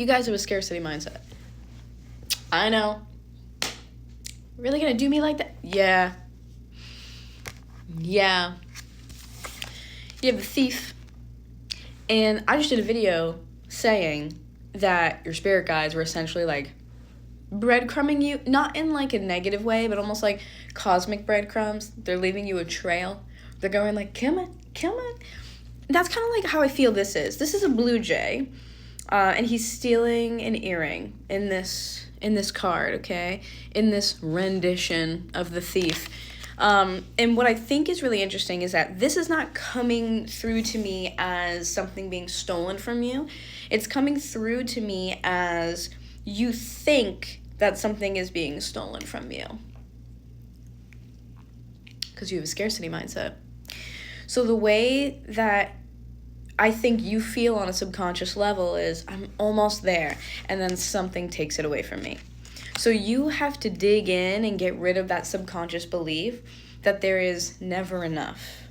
You guys have a scarcity mindset. I know. Really gonna do me like that? Yeah. Yeah. You have the thief. And I just did a video saying that your spirit guides were essentially like breadcrumbing you, not in like a negative way, but almost like cosmic breadcrumbs. They're leaving you a trail. They're going like, come on. That's kind of like how I feel this is. This is a blue jay, and he's stealing an earring in this card, okay? In this rendition of the thief. And what I think is really interesting is that this is not coming through to me as something being stolen from you. It's coming through to me as you think that something is being stolen from you. Because you have a scarcity mindset. So the way that I think you feel on a subconscious level is, I'm almost there, and then something takes it away from me. So you have to dig in and get rid of that subconscious belief that there is never enough,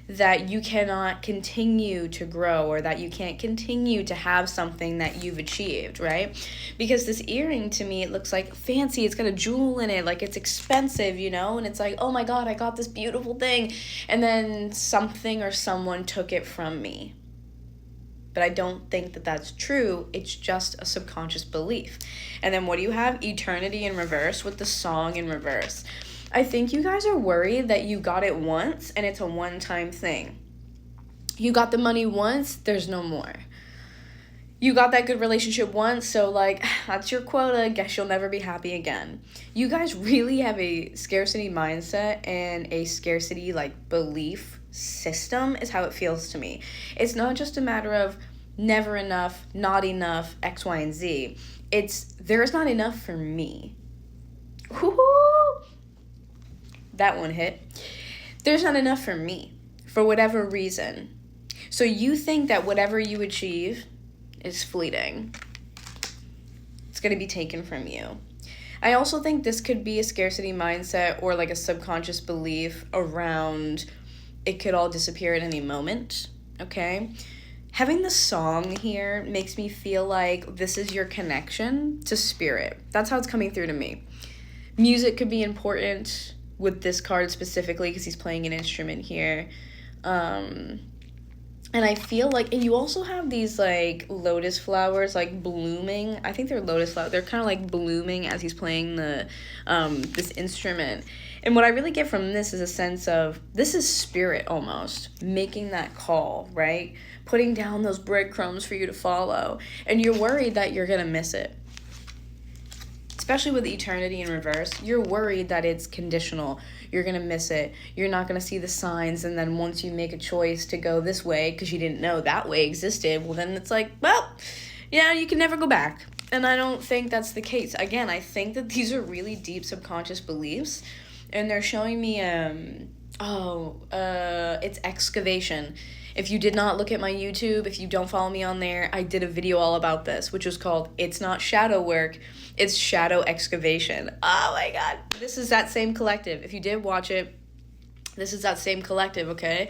that you cannot continue to grow, or that you can't continue to have something that you've achieved, right? Because this earring, to me, it looks like fancy. It's got a jewel in it, like it's expensive, you know? And it's like, oh my God, I got this beautiful thing. And then something or someone took it from me. But I don't think that that's true. It's just a subconscious belief. And then what do you have? Eternity in reverse with the song in reverse. I think you guys are worried that you got it once and it's a one-time thing. You got the money once, there's no more. You got that good relationship once, so like, that's your quota, guess you'll never be happy again. You guys really have a scarcity mindset and a scarcity like belief system is how it feels to me. It's not just a matter of never enough, not enough, X, Y, and Z. It's there is not enough for me. Woo-hoo! That one hit. There's not enough for me for whatever reason. So you think that whatever you achieve is fleeting. It's going to be taken from you. I also think this could be a scarcity mindset or like a subconscious belief around it could all disappear at any moment, okay? Having the song here makes me feel like this is your connection to spirit. That's how it's coming through to me. Music could be important with this card specifically because he's playing an instrument here. And I feel like, and you also have these like lotus flowers like blooming. I think they're lotus flowers. They're kind of like blooming as he's playing the this instrument. And what I really get from this is a sense of, this is spirit almost making that call, right? Putting down those breadcrumbs for you to follow. And you're worried that you're going to miss it. Especially with eternity in reverse, you're worried that it's conditional. You're going to miss it. You're not going to see the signs. And then once you make a choice to go this way because you didn't know that way existed, well, then it's like, well, yeah, you can never go back. And I don't think that's the case. Again, I think that these are really deep subconscious beliefs. And they're showing me, it's excavation. If you did not look at my YouTube, if you don't follow me on there, I did a video all about this, which was called It's Not Shadow Work, It's Shadow Excavation. Oh my God. This is that same collective. If you did watch it, this is that same collective, okay?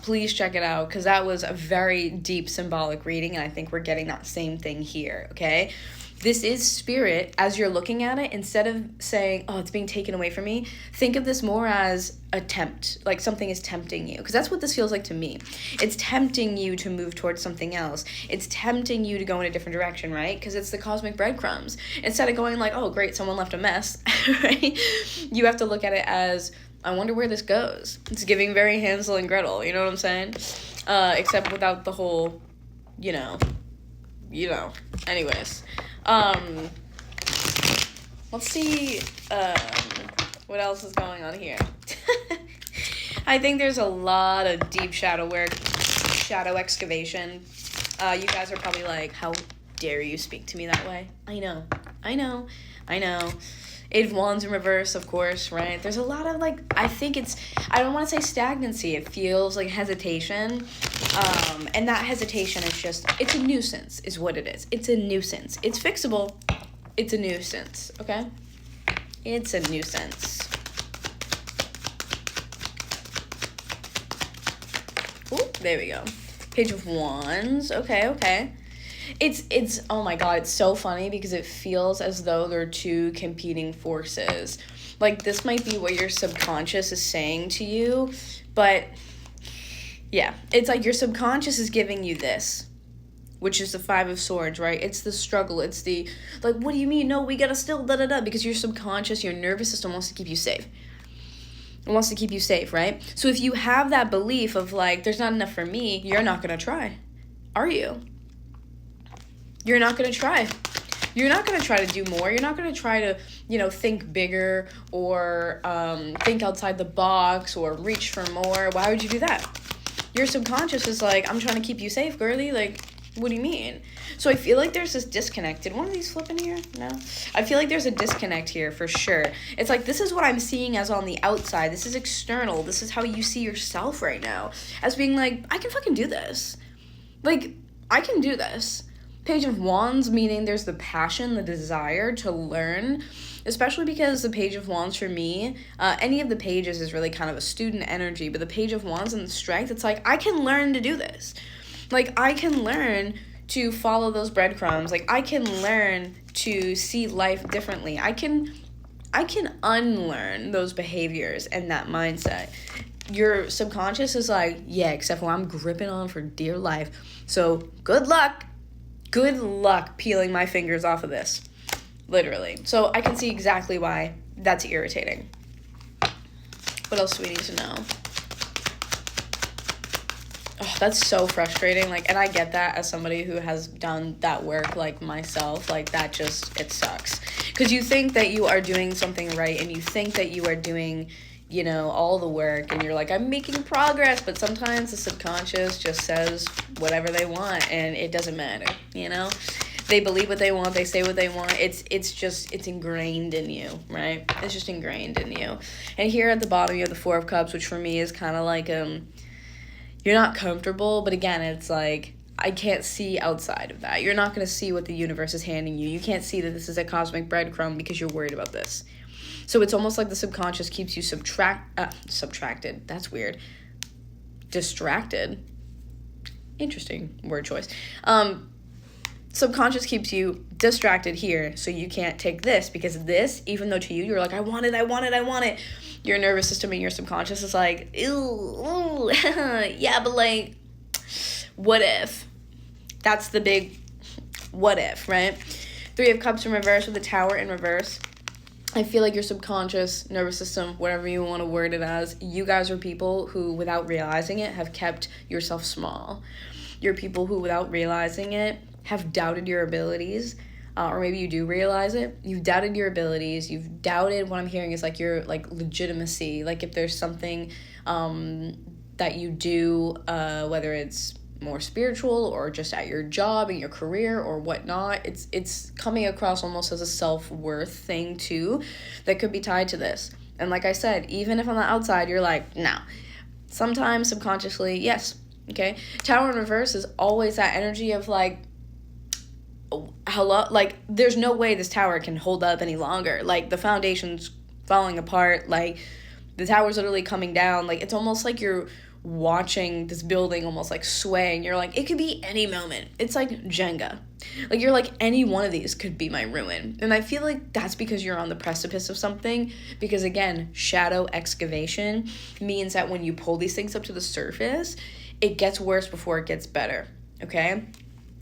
Please check it out because that was a very deep symbolic reading, and I think we're getting that same thing here, okay? This is spirit. As you're looking at it, instead of saying, oh, it's being taken away from me, think of this more as a tempt, like something is tempting you, because that's what this feels like to me. It's tempting you to move towards something else. It's tempting you to go in a different direction, right? Because it's the cosmic breadcrumbs. Instead of going like, oh, great, someone left a mess, right? You have to look at it as, I wonder where this goes. It's giving very Hansel and Gretel, you know what I'm saying? Except without the whole, you know. Anyways. Let's see what else is going on here. I think there's a lot of deep shadow work, shadow excavation. You guys are probably like, how dare you speak to me that way? I know. Eight of Wands in reverse, of course, right? There's a lot of like, I think it's, I don't want to say stagnancy. It feels like hesitation. And that hesitation is just, it's a nuisance is what it is. It's a nuisance. It's fixable. It's a nuisance, okay? It's a nuisance. Ooh, there we go. Page of Wands. Okay. It's oh my god, it's so funny because it feels as though they're two competing forces. Like this might be what your subconscious is saying to you, but yeah, it's like your subconscious is giving you this, which is the Five of Swords, right? It's the struggle. It's the, like, what do you mean? No, we gotta still da-da-da. Because your subconscious, your nervous system wants to keep you safe. It wants to keep you safe, right? So if you have that belief of, like, there's not enough for me, you're not gonna try. Are you? You're not gonna try. You're not going to try to do more. You're not going to try to, think bigger or think outside the box or reach for more. Why would you do that? Your subconscious is like, I'm trying to keep you safe, girly. Like, what do you mean? So I feel like there's this disconnect. Did one of these flip in here? No. I feel like there's a disconnect here for sure. It's like, this is what I'm seeing as on the outside. This is external. This is how you see yourself right now. As being like, I can fucking do this. Like, I can do this. Page of Wands, meaning there's the passion, the desire to learn, especially because the Page of Wands for me, any of the pages is really kind of a student energy, but the Page of Wands and the Strength, it's like, I can learn to do this. Like, I can learn to follow those breadcrumbs. Like, I can learn to see life differently. I can unlearn those behaviors and that mindset. Your subconscious is like, yeah, except for I'm gripping on for dear life. So, good luck. Good luck peeling my fingers off of this. Literally. So I can see exactly why that's irritating. What else do we need to know? Oh, that's so frustrating. Like, and I get that as somebody who has done that work like myself. Like, that just, it sucks. Because you think that you are doing something right and you think that you are doing, all the work and you're like, I'm making progress, but sometimes the subconscious just says whatever they want and it doesn't matter, They believe what they want, they say what they want. It's ingrained in you, right? It's just ingrained in you. And here at the bottom you have the Four of Cups, which for me is kind of like, you're not comfortable, but again, it's like, I can't see outside of that. You're not going to see what the universe is handing you. You can't see that this is a cosmic breadcrumb because you're worried about this. So it's almost like the subconscious keeps you subtracted. That's weird. Distracted. Interesting word choice. Subconscious keeps you distracted here, so you can't take this, because this, even though to you, you're like, I want it. Your nervous system and your subconscious is like, ew, yeah, but like, what if? That's the big what if, right? Three of Cups in reverse with the Tower in reverse. I feel like your subconscious, nervous system, whatever you want to word it as, you guys are people who, without realizing it, have kept yourself small. You're people who, without realizing it, have doubted your abilities, or maybe you do realize it. You've doubted your abilities. You've doubted, what I'm hearing is like your like legitimacy. Like if there's something that you do, whether it's more spiritual or just at your job and your career or whatnot, it's coming across almost as a self-worth thing too that could be tied to this. And like I said, even if on the outside you're like, no, sometimes subconsciously, yes, okay. Tower in reverse is always that energy of like, hello, like there's no way this tower can hold up any longer. Like the foundation's falling apart, like the tower's literally coming down. Like it's almost like you're watching this building almost like swaying. You're like, it could be any moment. It's like Jenga. Like you're like, any one of these could be my ruin. And I feel like that's because you're on the precipice of something, because again, shadow excavation means that when you pull these things up to the surface, it gets worse before it gets better. Okay?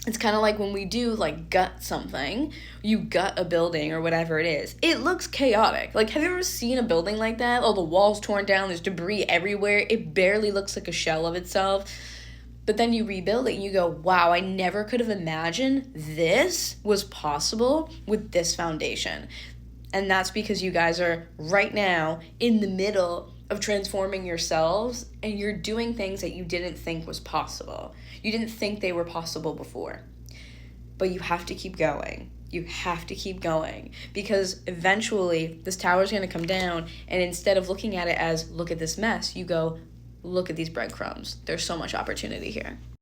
It's kind of like when we do like gut something, you gut a building or whatever it is. It looks chaotic. Like, have you ever seen a building like that? Oh, the wall's torn down, there's debris everywhere. It barely looks like a shell of itself. But then you rebuild it and you go, wow, I never could have imagined this was possible with this foundation. And that's because you guys are right now in the middle of transforming yourselves, and you're doing things that you didn't think was possible. You didn't think they were possible before. But you have to keep going. You have to keep going, because eventually this tower is going to come down, and instead of looking at it as, look at this mess, you go, look at these breadcrumbs. There's so much opportunity here.